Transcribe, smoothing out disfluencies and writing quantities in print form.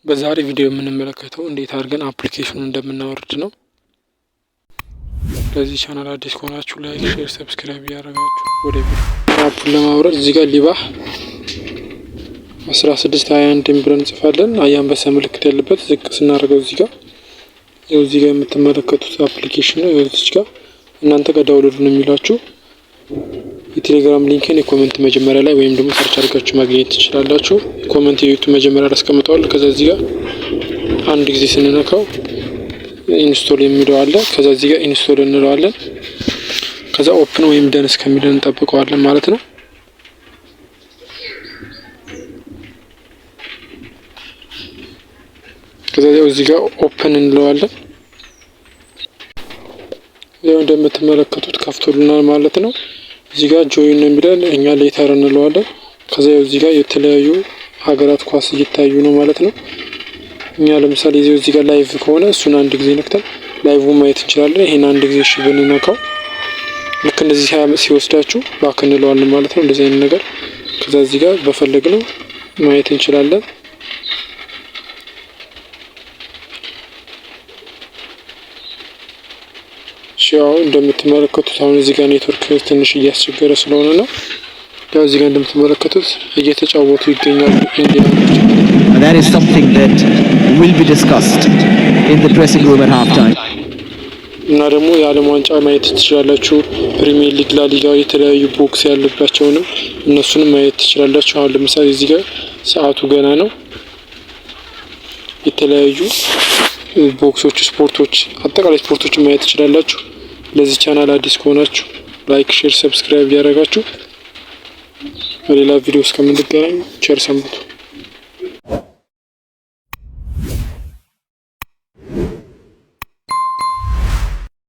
በዛሬ ቪዲዮ የምንመለከተው እንዴት አድርገን አፕሊኬሽኑን እንደምናወርድ ነው። ለዚህ ቻናል አዲስ ከሆናችሁ ላይክ፣ ሼር፣ ሰብስክራይብ ያደርጋችሁ ወደ ቪዲዮ አፑን ለማውረድ እዚህ ጋር ሊባህ 1621 ብለን እንጽፋለን። አንበሳ ምልክት ያለበት ዝቅ ስናደርገው እዚህ ጋር የምትመለከቱት አፕሊኬሽን ነው። እዚህ ጋር እናንተ ጋር ዳውንሎድ ነው የሚላችሁ። የቴሌግራም ሊንክን የኮሜንት መጀመሪያ ላይ ወይም ደግሞ ሰርች አድርጋችሁ ማግኘት ትችላላችሁ። ኮሜንት የዩቲዩብ መጀመሪያ ላይ አስቀምጠዋል። ከዛ እዚህ ጋር አንድ ጊዜ ስንነካው ኢንስቶል የሚለው አለ። ከዛ እዚህ ጋር ኢንስቶል እንለዋለን። ከዛ ኦፕን ወይም ደን እስከሚለን እንጠብቀዋለን ማለት ነው። ከዛ እዚህ ጋር ኦፕን እንለዋለን። ያው እንደምትመለከቱት ከፍቶልናል ማለት ነው። እዚህ ጋር ጆይን ነው የሚለን፣ እኛ ሌተር እንለዋለን። ከዛ እዚህ ጋር የተለያዩ ሀገራት ኳስ እየታዩ ነው ማለት ነው። እኛ ለምሳሌ እዚህ ጋር ላይቭ ከሆነ እሱን አንድ ጊዜ ነክተን ላይቭውን ማየት እንችላለን። ይሄን አንድ ጊዜ እሺ ብንነካው ልክ እንደዚህ ሲወስዳችሁ ባክ እንለዋለን ማለት ነው። እንደዚህ አይነት ነገር ከዛ እዚህ ጋር በፈለግነው ማየት እንችላለን። ያው እንደምትመለከቱት አሁን እዚህ ጋር ኔትወርክ ትንሽ እያስቸገረ ስለሆነ ነው። ያው እዚህ ጋር እንደምትመለከቱት እየተጫወቱ ይገኛሉ ኢንዲያኖች። That is something that will be discussed in the dressing room at half time. እና ደግሞ የዓለም ዋንጫ ማየት ትችላላችሁ። ፕሪሚየር ሊግ፣ ላሊጋ የተለያዩ ቦክስ ያለባቸውንም እነሱንም ማየት ትችላላችሁ። አሁን ለምሳሌ እዚህ ጋር ሰዓቱ ገና ነው። የተለያዩ ቦክሶች፣ ስፖርቶች፣ አጠቃላይ ስፖርቶችን ማየት ትችላላችሁ። ለዚህ ቻናል አዲስ ከሆናችሁ ላይክ፣ ሼር፣ ሰብስክራይብ ያደርጋችሁ። በሌላ ቪዲዮ እስከምንገናኝ ቸር ሰንብቱ።